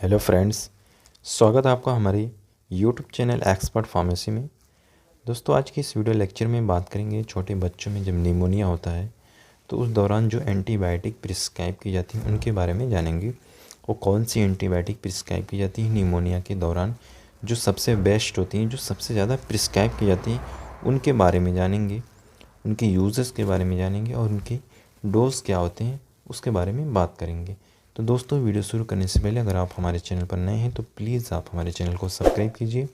Hello friends, स्वागत है आपका हमारे यूट्यूब चैनल एक्सपर्ट फार्मेसी में। दोस्तों, आज की इस वीडियो लेक्चर में बात करेंगे छोटे बच्चों में जब निमोनिया होता है तो उस दौरान जो एंटीबायोटिक प्रिस्क्राइब की जाती हैं उनके बारे में जानेंगे। वो कौन सी एंटीबायोटिक प्रिस्क्राइब की जाती है निमोनिया के दौरान, जो सबसे बेस्ट होती हैं, जो सबसे ज़्यादा प्रिस्क्राइब की जाती हैं, उनके बारे में जानेंगे, उनके यूजेस के बारे में जानेंगे और उनके डोज क्या होते हैं उसके बारे में बात करेंगे। तो दोस्तों, वीडियो शुरू करने से पहले अगर आप हमारे चैनल पर नए हैं तो प्लीज़ आप हमारे चैनल को सब्सक्राइब कीजिए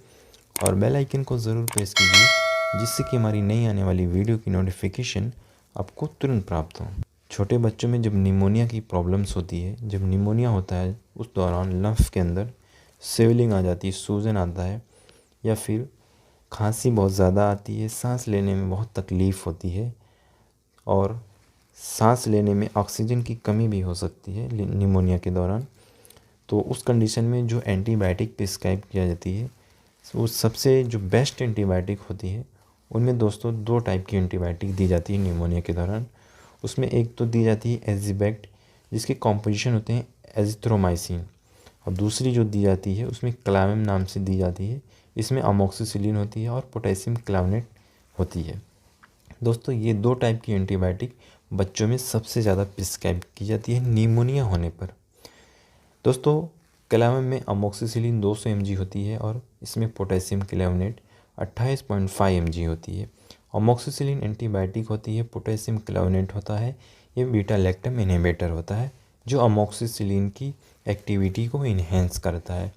और बेल आइकन को ज़रूर प्रेस कीजिए, जिससे कि हमारी नई आने वाली वीडियो की नोटिफिकेशन आपको तुरंत प्राप्त हो। छोटे बच्चों में जब निमोनिया की प्रॉब्लम्स होती है, जब निमोनिया होता है उस दौरान लंफ के अंदर स्वेलिंग आ जाती है, सूजन आता है, या फिर खांसी बहुत ज़्यादा आती है, सांस लेने में बहुत तकलीफ़ होती है और सांस लेने में ऑक्सीजन की कमी भी हो सकती है निमोनिया के दौरान। तो उस कंडीशन में जो एंटीबायोटिक प्रिस्क्राइब किया जाती है वो सबसे जो बेस्ट एंटीबायोटिक होती है, उनमें दोस्तों दो टाइप की एंटीबायोटिक दी जाती है निमोनिया के दौरान। उसमें एक तो दी जाती है एजिबेक्ट, जिसके कॉम्पोजिशन होते हैं एजिथ्रोमाइसिन, और दूसरी जो दी जाती है उसमें क्लामिम नाम से दी जाती है। इसमें अमोक्सिसिलिन होती है और पोटेशियम क्लावनेट होती है। दोस्तों, ये दो टाइप की एंटीबायोटिक बच्चों में सबसे ज़्यादा प्रिस्क्राइब की जाती है निमोनिया होने पर। दोस्तों, क्लामिम में अमोक्सिसिलिन 200 mg होती है और इसमें पोटेशियम क्लावनेट 28.5 mg होती है। अमोक्सिसिलिन एंटीबायोटिक होती है, पोटेशियम क्लावनेट होता है, ये बीटा लैक्टम इनहिबिटर होता है जो अमोक्सिसिलिन की एक्टिविटी को इन्हेंस करता है।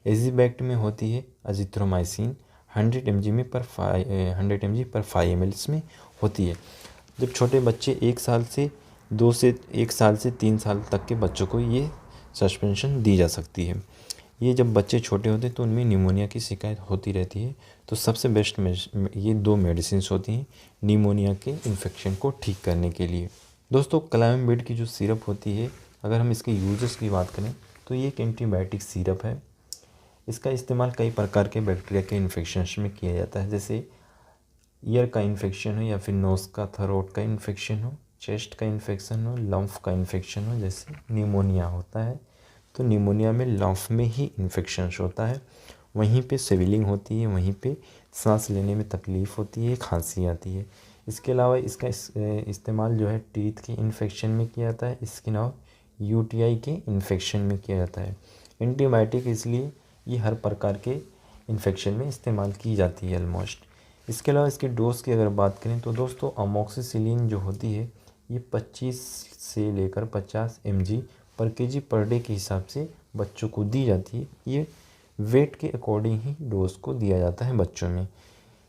एजिबेक्ट में होती है अजिथ्रोमाइसिन 100 mg पर 5 ml इसमें होती है। जब छोटे बच्चे 1 साल से 3 साल तक के बच्चों को ये सस्पेंशन दी जा सकती है। ये जब बच्चे छोटे होते हैं तो उनमें निमोनिया की शिकायत होती रहती है, तो सबसे बेस्ट ये दो मेडिसिन होती हैं निमोनिया के इन्फेक्शन को ठीक करने के लिए। दोस्तों, क्लामिड की जो सिरप होती है, अगर हम इसके यूजेस की बात करें तो ये एक एंटीबायोटिक सिरप है। इसका इस्तेमाल कई प्रकार के बैक्टीरिया के इन्फेक्शन में किया जाता है, जैसे ईयर का इन्फेक्शन हो, या फिर नोज़ का, थ्रोट का इन्फेक्शन हो, चेस्ट का इन्फेक्शन हो, लंफ का इन्फेक्शन हो, जैसे निमोनिया होता है तो निमोनिया में लंफ में ही इन्फेक्शन होता है, वहीं पे स्वेलिंग होती है, वहीं पे सांस लेने में तकलीफ़ होती है, खांसी आती है। इसके अलावा इसका इस्तेमाल जो है टीथ के इन्फेक्शन में किया जाता है, इसके अलावा यूटीआई के इन्फेक्शन में किया जाता है। एंटीबायोटिक इसलिए ये हर प्रकार के इन्फेक्शन में इस्तेमाल की जाती है ऑलमोस्ट। इसके अलावा इसके डोज की अगर बात करें तो दोस्तों, अमोक्सिसिलिन जो होती है ये 25 से लेकर 50 mg पर केजी पर डे के हिसाब से बच्चों को दी जाती है। ये वेट के अकॉर्डिंग ही डोज को दिया जाता है बच्चों में।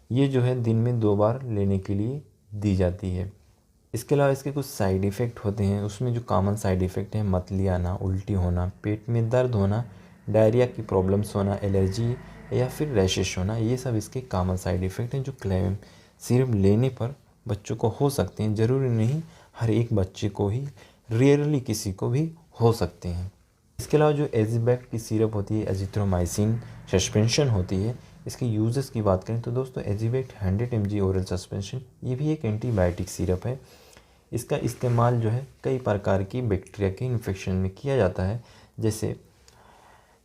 ये जो है दिन में 2 बार लेने के लिए दी जाती है। इसके अलावा इसके कुछ साइड इफ़ेक्ट होते हैं। उसमें जो कॉमन साइड इफ़ेक्ट हैं, मतली आना, उल्टी होना, पेट में दर्द होना, डायरिया की प्रॉब्लम्स होना, एलर्जी या फिर रैशेस होना, ये सब इसके कॉमन साइड इफ़ेक्ट हैं जो क्लेम सिरप लेने पर बच्चों को हो सकते हैं। ज़रूरी नहीं हर एक बच्चे को ही, रेयरली किसी को भी हो सकते हैं। इसके अलावा जो एजिबेक्ट की सिरप होती है, एजिथ्रोमाइसिन सस्पेंशन होती है, इसके यूजेस की बात करें तो दोस्तों, एजिबेक्ट 100 mg ओरल सस्पेंशन ये भी एक एंटीबायोटिक सिरप है। इसका इस्तेमाल जो है कई प्रकार की बैक्टीरिया के इन्फेक्शन में किया जाता है, जैसे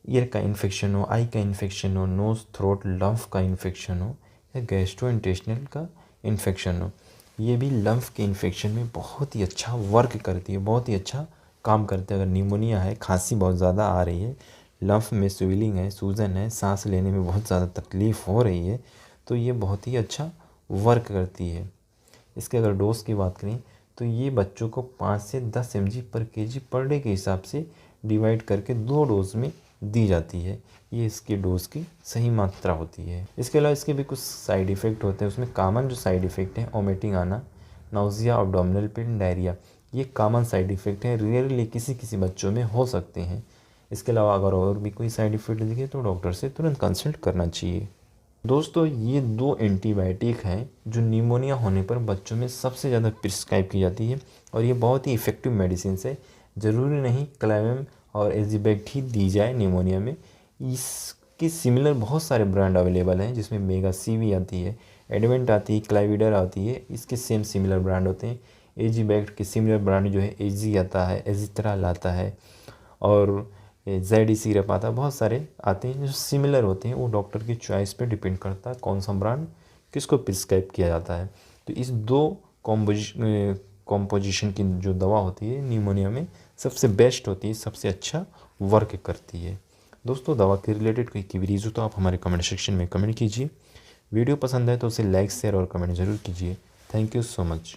ईयर का इन्फेक्शन हो, आई का इन्फेक्शन हो, नोज़, थ्रोट, लंफ का इन्फेक्शन हो, या गैस्ट्रोइंटेस्टिनल का इन्फेक्शन हो। ये भी लंफ के इन्फेक्शन में बहुत ही अच्छा वर्क करती है, बहुत ही अच्छा काम करते हैं। अगर निमोनिया है, खांसी बहुत ज़्यादा आ रही है, लंफ में स्वेलिंग है, सूजन है, सांस लेने में बहुत ज़्यादा तकलीफ़ हो रही है, तो ये बहुत ही अच्छा वर्क करती है। इसके अगर डोज की बात करें तो ये बच्चों को 5 से 10 mg पर केजी पर डे के हिसाब से डिवाइड करके 2 डोज में दी जाती है। ये इसके डोज की सही मात्रा होती है। इसके अलावा इसके भी कुछ साइड इफ़ेक्ट होते हैं। उसमें कॉमन जो साइड इफ़ेक्ट हैं, वोमिटिंग आना, नाउजिया, एब्डोमिनल पेन, डायरिया, ये कॉमन साइड इफ़ेक्ट हैं, रियरली किसी किसी बच्चों में हो सकते हैं। इसके अलावा अगर और भी कोई साइड इफ़ेक्ट दिखे तो डॉक्टर से तुरंत कंसल्ट करना चाहिए। दोस्तों, ये दो एंटीबायोटिक हैं जो निमोनिया होने पर बच्चों में सबसे ज़्यादा प्रिस्क्राइब की जाती है, और ये बहुत ही इफ़ेक्टिव मेडिसिन है। ज़रूरी नहीं क्लेवेम और एजिबेक्ट ही दी जाए निमोनिया में। इसके सिमिलर बहुत सारे ब्रांड अवेलेबल हैं, जिसमें मेगा सी भी आती है, एडवेंट आती है, क्लाइविडर आती है, इसके सेम सिमिलर ब्रांड होते हैं। एजिबेक्ट के सिमिलर ब्रांड जो है एजी आता है, एजिथ्राल आता है, और जेडी सिरप आता है, बहुत सारे आते हैं जो सिमिलर होते हैं। वो डॉक्टर की चॉइस पे डिपेंड करता है कौन सा ब्रांड किसको प्रिस्क्राइब किया जाता है। तो इस दो कॉम्पोजिशन की जो दवा होती है निमोनिया में सबसे बेस्ट होती है, सबसे अच्छा वर्क करती है। दोस्तों दवा के रिलेटेड कोई क्वेरीज हो तो आप हमारे कमेंट सेक्शन में कमेंट कीजिए। वीडियो पसंद है तो उसे लाइक शेयर और कमेंट ज़रूर कीजिए। Thank you so much.